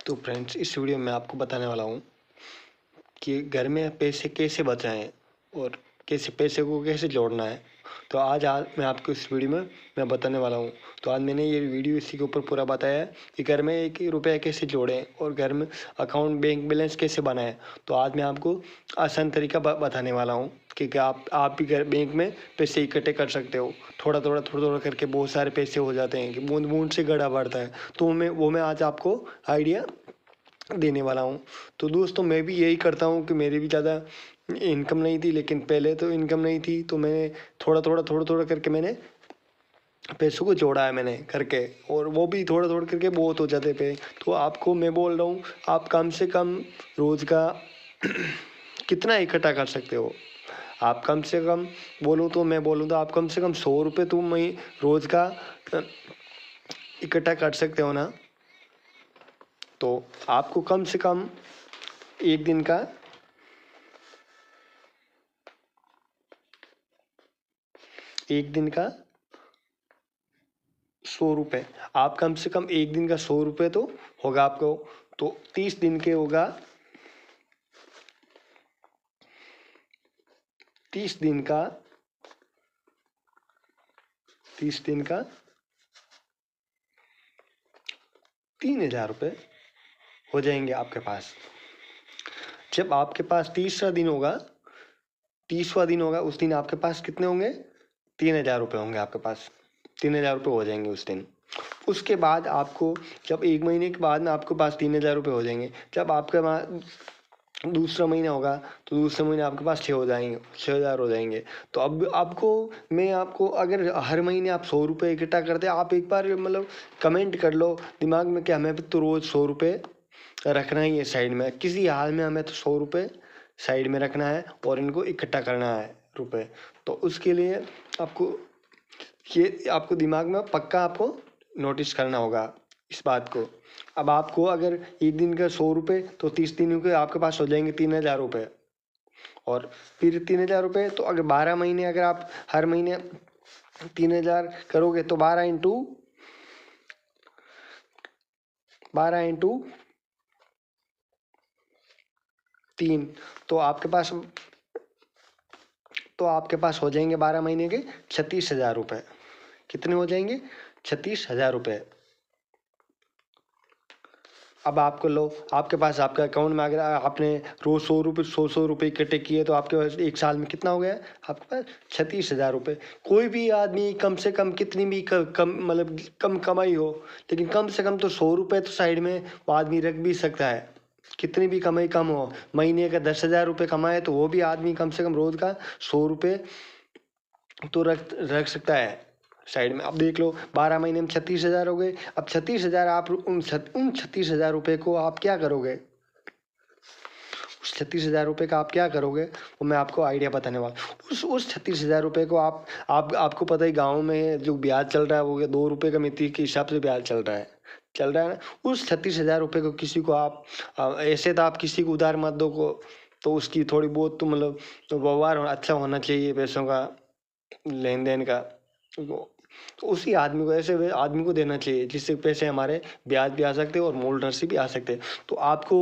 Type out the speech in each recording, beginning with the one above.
तो फ्रेंड्स, इस वीडियो में आपको बताने वाला हूँ कि घर में पैसे कैसे बचाएं और कैसे पैसे को कैसे जोड़ना है। तो आज मैं आपको इस वीडियो में मैं बताने वाला हूँ। तो आज मैंने ये वीडियो इसी के ऊपर पूरा बताया है कि घर में एक रुपया कैसे जोड़ें और घर में अकाउंट बैंक बैलेंस कैसे बनाएं। तो आज मैं आपको आसान तरीका बताने वाला हूँ कि क्या आप भी घर बैंक में पैसे इकट्ठे कर सकते हो। थोड़ा थोड़ा करके बहुत सारे पैसे हो जाते हैं कि बूंद बूंद से घड़ा बढ़ता है। तो मैं आज आपको आइडिया देने वाला हूँ। तो दोस्तों, मैं भी यही करता हूँ कि मेरी भी ज़्यादा इनकम नहीं थी, लेकिन पहले तो इनकम नहीं थी तो मैंने थोड़ा करके मैंने पैसों को जोड़ा है मैंने करके, और वो भी थोड़ा करके बहुत हो जाते पे। तो आपको मैं बोल रहा हूँ, आप कम से कम रोज़ का कितना इकट्ठा कर सकते हो। आप कम से कम मैं बोलूँ तो आप कम से कम 100 रुपये तो मैं रोज़ का इकट्ठा कर सकते हो ना। तो आपको कम से कम एक दिन का एक दिन का 100 रुपये, आप कम से कम एक दिन का 100 रुपये तो होगा आपको। तो 30 दिन के होगा, 30 दिन का 3,000 रुपये हो जाएंगे आपके पास। जब आपके पास 30वां दिन होगा उस दिन आपके पास कितने होंगे? 3,000 रुपये होंगे आपके पास। 3,000 रुपये हो जाएंगे उस दिन। उसके बाद आपको जब एक महीने के बाद में आपके पास 3,000 रुपये हो जाएंगे, जब आपके पास दूसरा महीना होगा तो दूसरे महीने आपके पास 6,000 हो जाएंगे। तो अब मैं आपको अगर हर महीने आप 100 रुपये इकट्ठा करते, आप एक बार मतलब कमेंट कर लो दिमाग में कि हमें तो रोज़ 100 रुपये रखना ही है साइड में, किसी हाल में हमें तो 100 रुपये साइड में रखना है और इनको इकट्ठा करना है रुपये। तो उसके लिए आपको दिमाग में पक्का आपको नोटिस करना होगा इस बात को। अब आपको अगर एक दिन का 100 रुपये तो 30 दिनों के आपके पास हो जाएंगे 3,000 रुपये। और फिर 3,000 रुपये तो अगर 12 महीने अगर आप हर महीने 3,000 करोगे तो 12 × 3 तो आपके पास हो जाएंगे 12 महीने के 36,000 रुपये। कितने हो जाएंगे? 36,000 रुपये। अब आपको आपके पास आपके अकाउंट में अगर आपने रोज 100 रुपये इकट्ठे किए तो आपके पास एक साल में कितना हो गया? आपके पास 36,000 रुपये। कोई भी आदमी कम से कम कितनी भी कम मतलब कम कमाई हो, लेकिन कम से कम तो 100 रुपये तो साइड में वो आदमी रख भी सकता है। कितनी भी कमाई कम हो, महीने का 10,000 रुपये कमाए तो वो भी आदमी कम से कम रोज का 100 रुपये तो रख सकता है साइड में। अब देख लो 12 महीने में 36,000 हो गए। अब 36,000 आप उन 36,000 रुपये को आप क्या करोगे? उस 36,000 रुपये का आप क्या करोगे वो मैं आपको आइडिया बताने वाला हूँ। उस 36,000 रुपये को आपको पता ही गाँव में जो ब्याज चल रहा है वो 2 रुपये का मिति के हिसाब से ब्याज चल रहा है ना। उस 36,000 रुपये को किसी को आप ऐसे तो आप किसी को उधार मत दो को, तो उसकी थोड़ी बहुत तो मतलब व्यवहार अच्छा होना चाहिए पैसों का, लेन देन का। तो उसी आदमी को देना चाहिए जिससे पैसे हमारे ब्याज भी आ सकते हैं और मूल राशि भी आ सकते हैं। तो आपको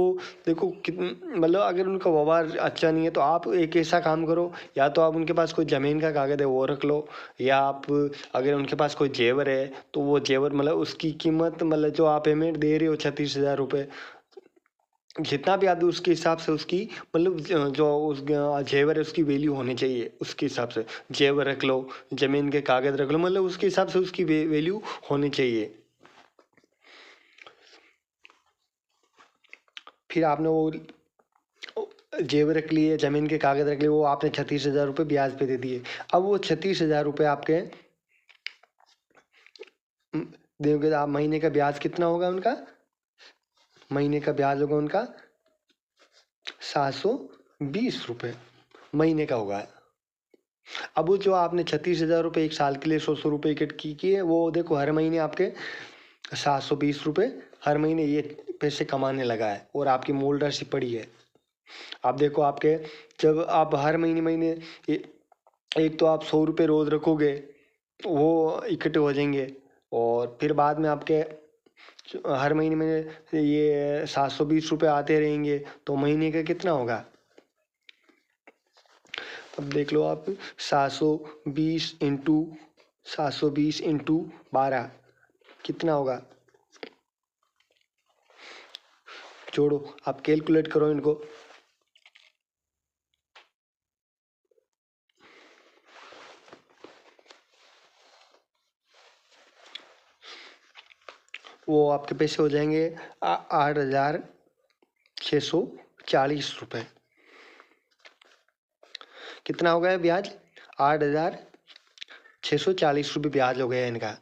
देखो मतलब अगर उनका व्यवहार अच्छा नहीं है तो आप एक ऐसा काम करो, या तो आप उनके पास कोई ज़मीन का कागज़ है वो रख लो, या आप अगर उनके पास कोई जेवर है तो वो जेवर मतलब उसकी कीमत मतलब जो आप पेमेंट दे रहे हो 36,000 रुपये, जितना भी आदमी उसके हिसाब से उसकी मतलब जो उस जेवर है उसकी वैल्यू होनी चाहिए। उसके हिसाब से जेवर रख लो, जमीन के कागज रख लो, मतलब उसके हिसाब से उसकी वैल्यू होनी चाहिए। फिर आपने वो जेवर रख लिए, जमीन के कागज रख लिए, वो आपने 36,000 रुपये ब्याज पे दे दिए। अब वो 36,000 रुपये आपके दोगे, आप महीने का ब्याज कितना होगा उनका? महीने का ब्याज होगा उनका 720 रुपये महीने का होगा। अब वो जो आपने 36,000 रुपये एक साल के लिए 100 रुपये इकट्ठे किए, वो देखो हर महीने आपके 720 रुपये हर महीने ये पैसे कमाने लगा है और आपकी मूल राशि पड़ी है। आप देखो आपके जब आप हर महीने एक तो आप 100 रुपये रोज रखोगे वो इकट्ठे हो जाएंगे, और फिर बाद में आपके हर महीने में ये 720 रुपये आते रहेंगे तो महीने का कितना होगा। अब देख लो आप 720 इंटू 12 कितना होगा। जोड़ो, आप कैलकुलेट करो इनको। वो आपके पैसे हो जाएंगे 8,640 रुपये। कितना हो गया ब्याज, 8,640 रुपये ब्याज हो गया इनका,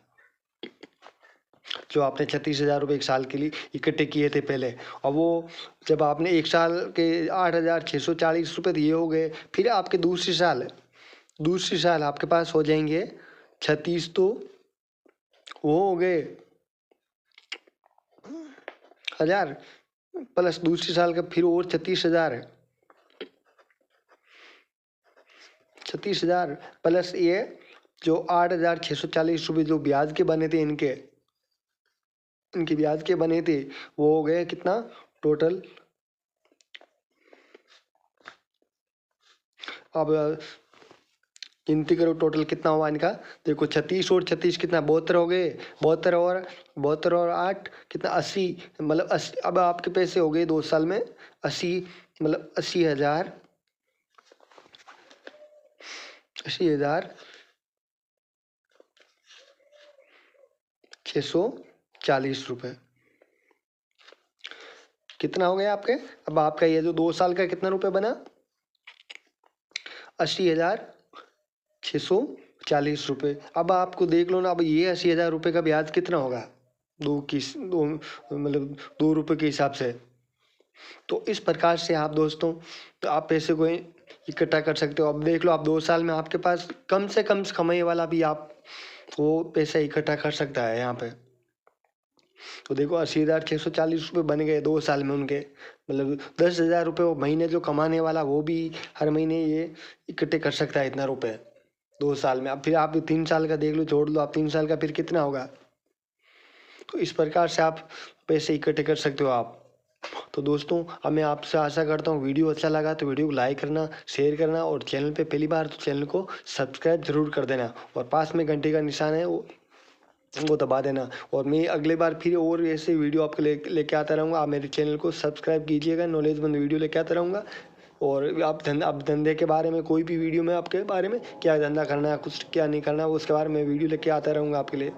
जो आपने 36,000 रुपये एक साल के लिए इकट्ठे किए थे पहले। और वो जब आपने एक साल के 8,640 रुपये दिए हो गए, फिर आपके दूसरी साल आपके पास हो जाएंगे 36, तो वो हो गए 1,000 प्लस दूसरी साल का फिर और 36,000 प्लस ये जो 8,640 रुपये जो ब्याज के बने थे इनके ब्याज के बने थे, वो हो गए कितना टोटल। अब गिनती करो टोटल कितना हुआ इनका। देखो 36 और 36 कितना 72 हो गए। 72 और 8 कितना 80, मतलब 80। अब आपके पैसे हो गए 2 साल में 80, मतलब 80,640 रुपये कितना हो गया आपके। अब आपका ये जो 2 साल का कितना रुपये बना, 80,640 रुपये। अब आपको देख लो ना, अब ये 80,000 रुपये का ब्याज कितना होगा, मतलब 2 रुपये के हिसाब से। तो इस प्रकार से आप दोस्तों, तो आप पैसे को इकट्ठा कर सकते हो। अब देख लो, आप 2 साल में आपके पास कम से कम कमाई वाला भी आप वो पैसा इकट्ठा कर सकता है यहाँ पे। तो देखो 80,640 रुपये बन गए 2 साल में उनके, मतलब 10,000 रुपये वो महीने जो कमाने वाला वो भी हर महीने ये इकट्ठे कर सकता है इतना रुपये 2 साल में। अब फिर आप 3 साल का देख लो, जोड़ लो आप 3 साल का फिर कितना होगा। तो इस प्रकार से आप पैसे इकट्ठे कर सकते हो आप। तो दोस्तों, अब मैं आपसे आशा करता हूँ वीडियो अच्छा लगा तो वीडियो को लाइक करना, शेयर करना, और चैनल पे पहली बार तो चैनल को सब्सक्राइब जरूर कर देना, और पास में घंटे का निशान है वो दबा देना। और मैं अगले बार फिर और ऐसे वीडियो आपके लेके आता रहूँगा। आप मेरे चैनल को सब्सक्राइब कीजिएगा, नॉलेजमंद वीडियो लेके आता रहूँगा। और आप धंधे के बारे में कोई भी वीडियो में आपके बारे में क्या धंधा करना है, कुछ क्या नहीं करना, उसके बारे में वीडियो लेके आता रहूँगा आपके लिए।